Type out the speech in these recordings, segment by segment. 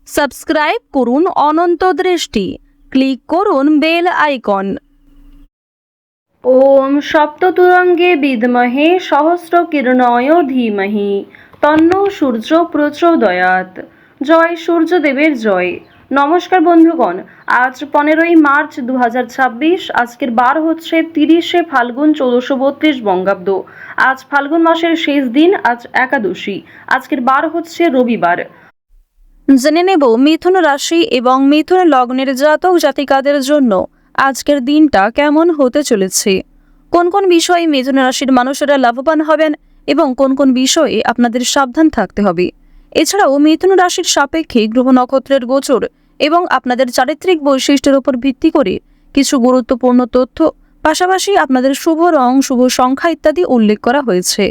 Subscribe করুন অনন্ত দৃষ্টি, click করুন বেল আইকন। ওম সপ্ততুরঙ্গে বিদ্মহে সহস্র কিরণয় ধীমহি তন্নো সূর্য প্রচোদয়াৎ। জয় সূর্যদেবের জয়। নমস্কার বন্ধুগণ, আজ 15ই মার্চ 2026। আজকের বার হচ্ছে 30শে ফাল্গুন 1432 বঙ্গাব্দ। আজ ফাল্গুন মাসের শেষ দিন, আজ একাদশী। আজকের বার হচ্ছে রবিবার। জেনে নেব মিথুন রাশি এবং মিথুন লগ্নের জাতক জাতিকাদের জন্য আজকের দিনটা কেমন হতে চলেছে, কোন কোন বিষয়ে মিথুন রাশির মানুষেরা লাভবান হবেন এবং কোন কোন বিষয়ে আপনাদের সাবধান থাকতে হবে। এছাড়াও মিথুন রাশির সাপেক্ষে গ্রহ নক্ষত্রের গোচর এবং আপনাদের চারিত্রিক বৈশিষ্ট্যের উপর ভিত্তি করে কিছু গুরুত্বপূর্ণ তথ্য, পাশাপাশি আপনাদের শুভ রং, শুভ সংখ্যা ইত্যাদি উল্লেখ করা হয়েছে।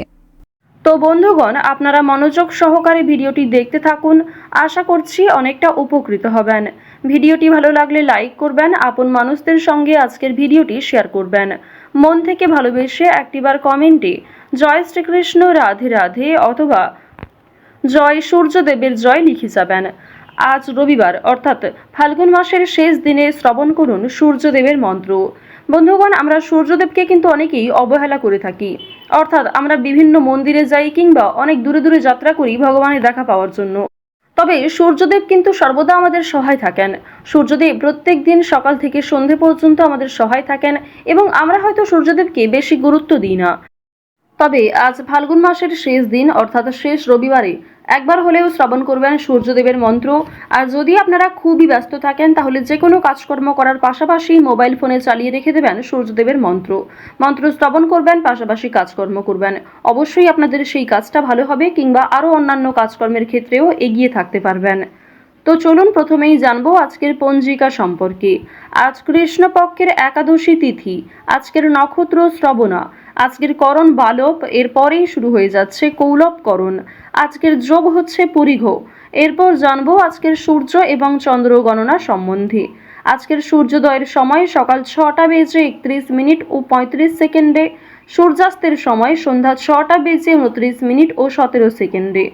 তো বন্ধুগণ, আপনারা মনোযোগ সহকারে ভিডিওটি দেখতে থাকুন। আশা করছি অনেকটা উপকৃত হবেন। ভিডিওটি ভালো লাগলে লাইক করবেন, আপন মানুষদের সঙ্গে আজকের ভিডিওটি শেয়ার করবেন। মন থেকে ভালোবেসে একটিবার কমেন্টে জয় শ্রীকৃষ্ণ, রাধে রাধে অথবা জয় সূর্যদেবের জয় লিখে যাবেন। আজ রবিবার অর্থাৎ ফাল্গুন মাসের শেষ দিনে শ্রবণ করুন সূর্যদেবের মন্ত্র। বন্ধুগণ, আমরা সূর্যদেবকে কিন্তু অনেকেই অবহেলা করে থাকি, অর্থাৎ আমরা বিভিন্ন মন্দিরে যাই কিংবা অনেক দূরে দূরে যাত্রা করি ভগবানের দেখা পাওয়ার জন্য। তবে সূর্যদেব কিন্তু সর্বদা আমাদের সহায় থাকেন। সূর্যদেব প্রত্যেক দিন সকাল থেকে সন্ধে পর্যন্ত আমাদের সহায় থাকেন এবং আমরা হয়তো সূর্যদেবকে বেশি গুরুত্ব দিই না। তবে আজ ফাল্গুন মাসের শেষ দিন অর্থাৎ শেষ রবিবারে একবার হলেও শ্রবণ করবেন সূর্যদেবের মন্ত্র। আর যদি আপনারা খুবই ব্যস্ত থাকেন তাহলে যে কোনো কাজকর্ম করার পাশাপাশি মোবাইল ফোনে চালিয়ে রেখে দেবেন সূর্যদেবের মন্ত্র। মন্ত্র শ্রবণ করবেন, পাশাপাশি কাজকর্ম করবেন। অবশ্যই আপনাদের সেই কাজটা ভালো হবে কিংবা আরও অন্যান্য কাজকর্মের ক্ষেত্রেও এগিয়ে থাকতে পারবেন। তো চলুন প্রথমেই জানবো আজকের পঞ্জিকা সম্পর্কে। আজ কৃষ্ণপক্ষের একাদশী তিথি, আজকের নক্ষত্র শ্রবণা, আজকের করণ বালব, এরপরেই শুরু হয়ে যাচ্ছে কৌলব করণ। আজকের যোগ হচ্ছে পরিঘ। এরপর জানবো আজকের সূর্য এবং চন্দ্র গণনা সম্বন্ধে। আজকের সূর্যোদয়ের সময় সকাল 6টা বেজে 31 মিনিট ও 35 সেকেন্ডে, সূর্যাস্তের সময় সন্ধ্যা 6টা বেজে 29 মিনিট ও 17 সেকেন্ডে।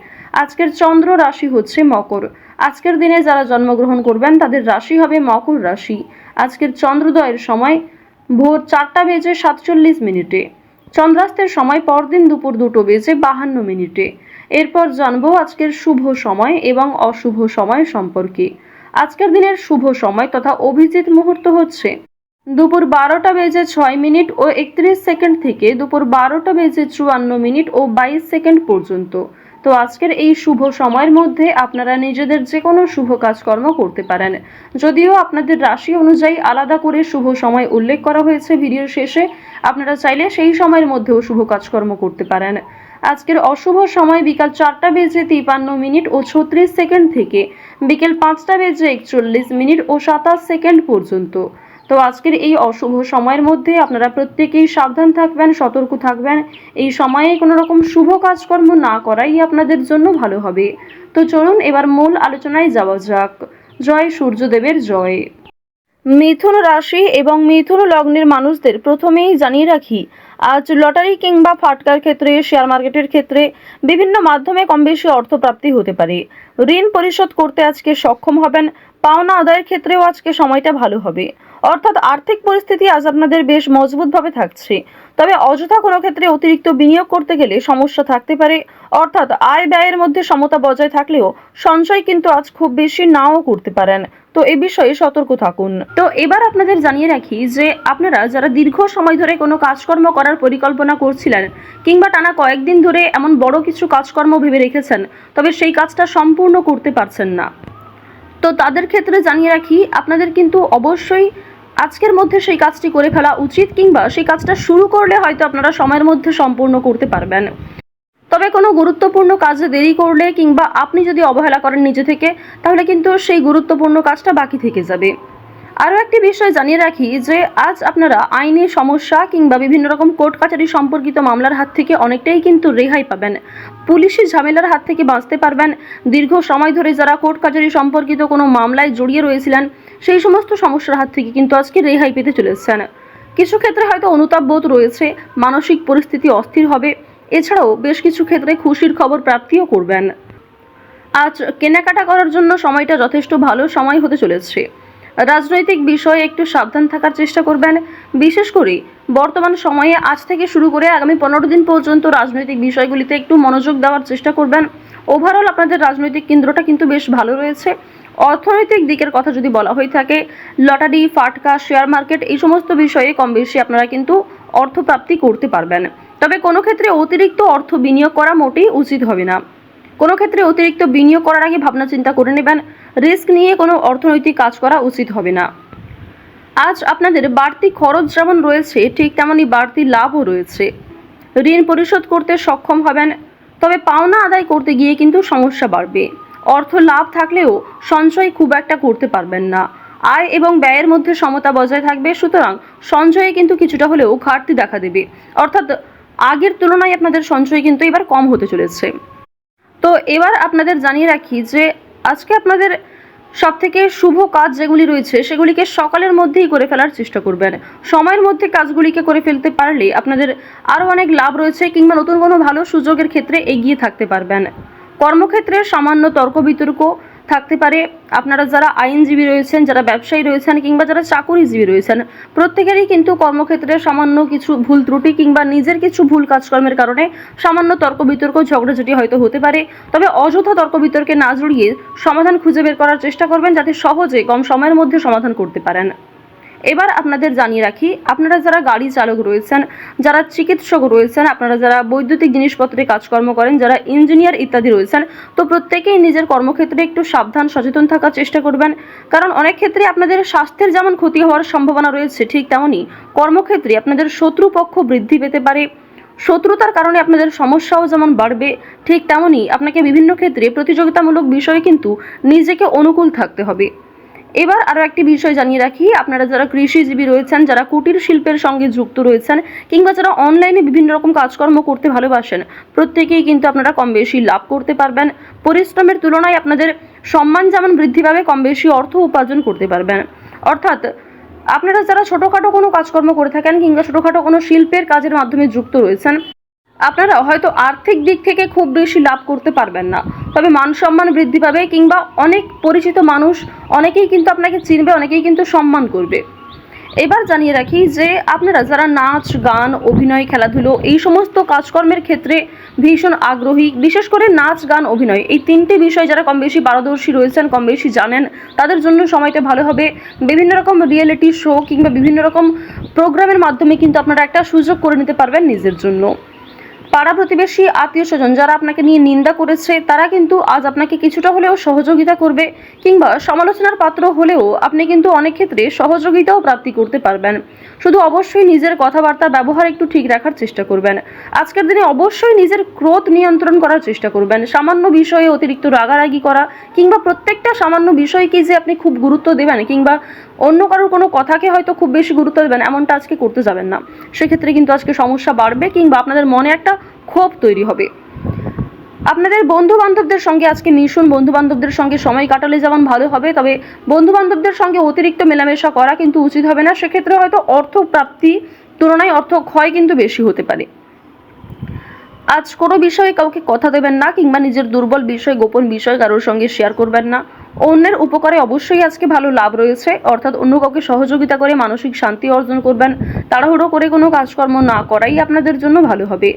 আজকের চন্দ্র রাশি হচ্ছে মকর। আজকের দিনে যারা জন্মগ্রহণ করবেন তাদের রাশি হবে মকর রাশি। আজকের চন্দ্রোদয়ের সময় ভোর 4টা বেজে 47 মিনিটে, চন্দ্রাস্তের সময় পরদিন দুপুর 2টো বেজে 52 মিনিটে। এরপর জানবো আজকের শুভ সময় এবং অশুভ সময় সম্পর্কে। আজকের দিনের শুভ সময় তথা অভিজিৎ মুহূর্ত হচ্ছে দুপুর 12টা বেজে 6 মিনিট ও 31 সেকেন্ড থেকে দুপুর 12টা বেজে 54 মিনিট ও 22 সেকেন্ড পর্যন্ত। তো আজকের এই শুভ সময়ের মধ্যে আপনারা নিজেদের যে কোনো শুভ কাজকর্ম করতে পারেন। যদিও আপনাদের রাশি অনুযায়ী আলাদা করে শুভ সময় উল্লেখ করা হয়েছে ভিডিওর শেষে, আপনারা চাইলে সেই সময়ের মধ্যেও শুভ কাজকর্ম করতে পারেন। আজকের অশুভ সময় বিকাল 4টা বেজে 53 মিনিট ও 36 সেকেন্ড থেকে বিকেল 5টা বেজে 41 মিনিট ও 27 সেকেন্ড পর্যন্ত। তো আজকের এই অশুভ সময়ের মধ্যে আপনারা প্রত্যেকেই সাবধান থাকবেন, সতর্ক থাকবেন। এই সময়ে কোনো রকম শুভ কাজকর্ম না করাই আপনাদের জন্য ভালো হবে। তো চলুন এবার মূল আলোচনায় যাওয়া যাক। জয় সূর্যদেবের জয়। মিথুন রাশি এবং মিথুন লগ্নের মানুষদের প্রথমেই জানিয়ে রাখি, আজ লটারি কিংবা ফাটকার ক্ষেত্রে, শেয়ার মার্কেটের ক্ষেত্রে বিভিন্ন মাধ্যমে কম বেশি অর্থপ্রাপ্তি হতে পারে। ঋণ পরিশোধ করতে আজকে সক্ষম হবেন। পাওনা আদায়ের ক্ষেত্রেও আজকে সময়টা ভালো হবে, অর্থাৎ আর্থিক পরিস্থিতি আজ আপনাদের বেশ মজবুতভাবে থাকছে। তবে অযথা কোনো ক্ষেত্রে অতিরিক্ত বিনিয়োগ করতে গেলে সমস্যা থাকতে পারে, অর্থাৎ আয় ব্যয়ের মধ্যে সমতা বজায় থাকলেও সঞ্চয় কিন্তু আজ খুব বেশি নাও করতে পারেন। তো এ বিষয়ে সতর্ক থাকুন। তো এবার আপনাদের জানিয়ে রাখি যে আপনারা যারা দীর্ঘ সময় ধরে কোনো কাজকর্ম করার পরিকল্পনা করছিলেন কিংবা টানা কয়েকদিন ধরে এমন বড় কিছু কাজকর্ম ভেবে রেখেছেন, তবে সেই কাজটা সম্পূর্ণ করতে পারছেন না, তো তাদের ক্ষেত্রে জানিয়ে রাখি আপনাদের কিন্তু অবশ্যই আজকের মধ্যে সেই কাজটি করে ফেলা উচিত, কিংবা সেই কাজটা শুরু করলে হয়তো আপনারা সময়ের মধ্যে সম্পূর্ণ করতে পারবেন। তবে কোনো গুরুত্বপূর্ণ কাজে দেরি করলে কিংবা আপনি যদি অবহেলা করেন নিজে থেকে, তাহলে কিন্তু সেই গুরুত্বপূর্ণ কাজটা বাকি থেকে যাবে। আরও একটি বিষয় জানিয়ে রাখি যে আজ আপনারা আইনি সমস্যা কিংবা বিভিন্ন রকম কোর্ট কাছারি সম্পর্কিত মামলার হাত থেকে অনেকটাই কিন্তু রেহাই পাবেন। পুলিশি ঝামেলার হাত থেকে বাঁচতে পারবেন। দীর্ঘ সময় ধরে যারা কোর্ট কাছারি সম্পর্কিত কোনো মামলায় জড়িয়ে রয়েছিলেন, সেই সমস্ত সমস্যার হাত থেকে কিন্তু আজকে রেহাই পেতে চলেছেন। কিছু ক্ষেত্রে হয়তো অনুতাপ বোধ রয়েছে, মানসিক পরিস্থিতি অস্থির হবে। এছাড়াও বেশ কিছু ক্ষেত্রে খুশির খবর প্রাপ্তিও করবেন। আজ কেনাকাটা করার জন্য সময়টা যথেষ্ট ভালো সময় হতে চলেছে। রাজনৈতিক বিষয়ে একটু সাবধান থাকার চেষ্টা করবেন। বিশেষ করে বর্তমান সময়ে আজ থেকে শুরু করে আগামী 15 দিন পর্যন্ত রাজনৈতিক বিষয়গুলিতে একটু মনোযোগ দেওয়ার চেষ্টা করবেন। ওভারঅল আপনাদের রাজনৈতিক কেন্দ্রটা কিন্তু বেশ ভালো রয়েছে। অর্থনৈতিক দিকের কথা যদি বলা হয়ে থাকে, লটারি, ফাটকা, শেয়ার মার্কেট এই সমস্ত বিষয়ে কম বেশি আপনারা কিন্তু অর্থপ্রাপ্তি করতে পারবেন। তবে কোনো ক্ষেত্রে অতিরিক্ত অর্থ বিনিয়োগ করা মোটেই উচিত হবে না। কোনো ক্ষেত্রে অতিরিক্ত বিনিয়োগ করার আগে ভাবনা চিন্তা করে নেবেন। রিস্ক নিয়ে কোনো অর্থনৈতিক কাজ করা উচিত হবে না। আজ আপনাদের বাড়তি খরচ যেমন রয়েছে, ঠিক তেমনই বাড়তি লাভও রয়েছে। ঋণ পরিশোধ করতে সক্ষম হবেন, তবে পাওনা আদায় করতে গিয়ে কিন্তু সমস্যা বাড়বে। অর্থ লাভ থাকলেও সঞ্চয় খুব একটা করতে পারবেন না। আয় এবং ব্যয়ের মধ্যে সমতা বজায় থাকবে, সুতরাং সঞ্চয়ে কিন্তু কিছুটা হলেও ঘাটতি দেখা দেবে। অর্থাৎ আগের তুলনায় আপনাদের সঞ্চয় কিন্তু এবার কম হতে চলেছে। তো এবার আপনাদের জানিয়ে রাখি যে আজকে আপনাদের সবথেকে শুভ কাজ যেগুলি রয়েছে সেগুলিকে সকালের মধ্যেই করে ফেলার চেষ্টা করবেন। সময়ের মধ্যে কাজগুলিকে করে ফেলতে পারলে আপনাদের আরও অনেক লাভ রয়েছে, কিংবা নতুন কোনো ভালো সুযোগের ক্ষেত্রে এগিয়ে থাকতে পারবেন। কর্মক্ষেত্রে সামান্য তর্ক বিতর্ক থাকতে পারে। আপনারা যারা আইনজীবী রয়েছেন, যারা ব্যবসায়ী রয়েছেন, কিংবা যারা চাকুরিজীবী রয়েছেন, প্রত্যেকেরই কিন্তু কর্মক্ষেত্রে সামান্য কিছু ভুল ত্রুটি কিংবা নিজের কিছু ভুল কাজকর্মের কারণে সামান্য তর্ক বিতর্ক, ঝগড়াঝাটি হয়তো হতে পারে। তবে অযথা তর্ক বিতর্কে না জড়িয়ে সমাধান খুঁজে বের করার চেষ্টা করবেন, যাতে সহজে কম সময়ের মধ্যে সমাধান করতে পারেন। এবার আপনাদের জানিয়ে রাখি, আপনারা যারা গাড়ি চালক রয়েছেন, যারা চিকিৎসক রয়েছেন, আপনারা যারা বৈদ্যুতিক জিনিসপত্রে কাজকর্ম করেন, যারা ইঞ্জিনিয়ার ইত্যাদি রয়েছেন, তো প্রত্যেকেই নিজের কর্মক্ষেত্রে একটু সাবধান সচেতন থাকার চেষ্টা করবেন। কারণ অনেক ক্ষেত্রে আপনাদের স্বাস্থ্যের যেমন ক্ষতি হওয়ার সম্ভাবনা রয়েছে, ঠিক তেমনই কর্মক্ষেত্রে আপনাদের শত্রুপক্ষ বৃদ্ধি পেতে পারে। শত্রুতার কারণে আপনাদের সমস্যাও যেমন বাড়বে, ঠিক তেমনই আপনাকে বিভিন্ন ক্ষেত্রে প্রতিযোগিতামূলক বিষয়ে কিন্তু নিজেকে অনুকূল থাকতে হবে। এবার আরও একটি বিষয় জানিয়ে রাখি, আপনারা যারা কৃষিজীবী রয়েছেন, যারা কুটির শিল্পের সঙ্গে যুক্ত রয়েছেন, কিংবা যারা অনলাইনে বিভিন্ন রকম কাজকর্ম করতে ভালোবাসেন, প্রত্যেকেই কিন্তু আপনারা কম বেশি লাভ করতে পারবেন। পরিশ্রমের তুলনায় আপনাদের সম্মান যেমন বৃদ্ধি পাবে, কম বেশি অর্থ উপার্জন করতে পারবেন। অর্থাৎ আপনারা যারা ছোটোখাটো কোনো কাজকর্ম করে থাকেন, কিংবা ছোটোখাটো কোনো শিল্পের কাজের মাধ্যমে যুক্ত রয়েছেন, আপনারা হয়তো আর্থিক দিক থেকে খুব বেশি লাভ করতে পারবেন না, তবে মান সম্মান বৃদ্ধি পাবে, কিংবা অনেক পরিচিত মানুষ অনেকেই কিন্তু আপনাকে চিনবে, অনেকেই কিন্তু সম্মান করবে। এবার জানিয়ে রাখি যে আপনারা যারা নাচ, গান, অভিনয়, খেলাধুলো এই সমস্ত কাজকর্মের ক্ষেত্রে ভীষণ আগ্রহী, বিশেষ করে নাচ, গান, অভিনয় এই তিনটে বিষয় যারা কম বেশি পারদর্শী রয়েছেন, কম বেশি জানেন, তাদের জন্য সময়টা ভালো হবে। বিভিন্ন রকম রিয়েলিটি শো কিংবা বিভিন্ন রকম প্রোগ্রামের মাধ্যমে কিন্তু আপনারা একটা সুযোগ করে নিতে পারবেন নিজের জন্য। পাড়া প্রতিবেশী, আত্মীয় স্বজন যারা আপনাকে নিয়ে নিন্দা করেছে, তারা কিন্তু আজ আপনাকে কিছুটা হলেও সহযোগিতা করবে, কিংবা সমালোচনার পাত্র হলেও আপনি কিন্তু অনেক ক্ষেত্রে সহযোগিতাও প্রাপ্তি করতে পারবেন। শুধু অবশ্যই নিজের কথাবার্তা ব্যবহার একটু ঠিক রাখার চেষ্টা করবেন। আজকের দিনে অবশ্যই নিজের ক্রোধ নিয়ন্ত্রণ করার চেষ্টা করবেন। সামান্য বিষয়ে অতিরিক্ত রাগারাগি করা, কিংবা প্রত্যেকটা সামান্য বিষয়কে যে আপনি খুব গুরুত্ব দেবেন, কিংবা অন্য কারোর কোনো কথাকে হয়তো খুব বেশি গুরুত্ব দেবেন, এমনটা আজকে করতে যাবেন না। সেক্ষেত্রে কিন্তু আজকে সমস্যা বাড়বে, কিংবা আপনাদের মনে একটা ক্ষোভ তৈরি হবে। আপনাদের বন্ধু বান্ধবদের সঙ্গে আজকে মিশুন। বন্ধু বান্ধবদের সঙ্গে সময় কাটালে যেমন ভালো হবে, তবে বন্ধু বান্ধবদের সঙ্গে অতিরিক্ত মেলামেশা করা কিন্তু উচিত হবে না। সেক্ষেত্রে হয়তো অর্থ প্রাপ্তি তুলনায় অর্থ ক্ষয় কিন্তু বেশি হতে পারে। আজ কোনো বিষয়ে কাউকে কথা দেবেন না, কিংবা নিজের দুর্বল বিষয়, গোপন বিষয় কারোর সঙ্গে শেয়ার করবেন না। অন্যের উপকারে অবশ্যই আজকে ভালো লাভ রয়েছে, অর্থাৎ অন্য কাউকে সহযোগিতা করে মানসিক শান্তি অর্জন করবেন। তাড়াহুড়ো করে কোনো কাজকর্ম না করাই আপনাদের জন্য ভালো হবে।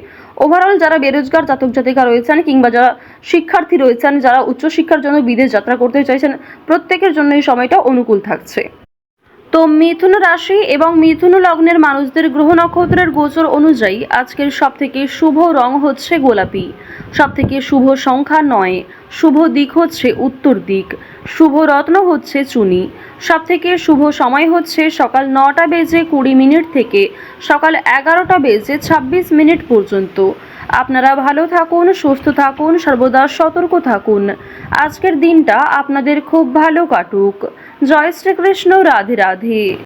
ওভারঅল যারা বেরোজগার জাতক জাতিকা রয়েছেন, কিংবা যারা শিক্ষার্থী রয়েছেন, যারা উচ্চশিক্ষার জন্য বিদেশ যাত্রা করতে চাইছেন, প্রত্যেকের জন্য এই সময়টা অনুকূল থাকছে। তো মিথুন রাশি এবং মিথুন লগ্নের মানুষদের গ্রহ নক্ষত্রের গোচর অনুযায়ী আজকের সবথেকে শুভ রং হচ্ছে গোলাপি, সবথেকে শুভ সংখ্যা 9, শুভ দিক হচ্ছে উত্তর দিক, শুভ রত্ন হচ্ছে চুনি, সবথেকে শুভ সময় হচ্ছে সকাল 9:20 থেকে সকাল 11:26 পর্যন্ত। আপনারা ভালো থাকুন, সুস্থ থাকুন, সর্বদা সতর্ক থাকুন। আজকের দিনটা আপনাদের খুব ভালো কাটুক। জয় শ্রীকৃষ্ণ। রাধে রাধে।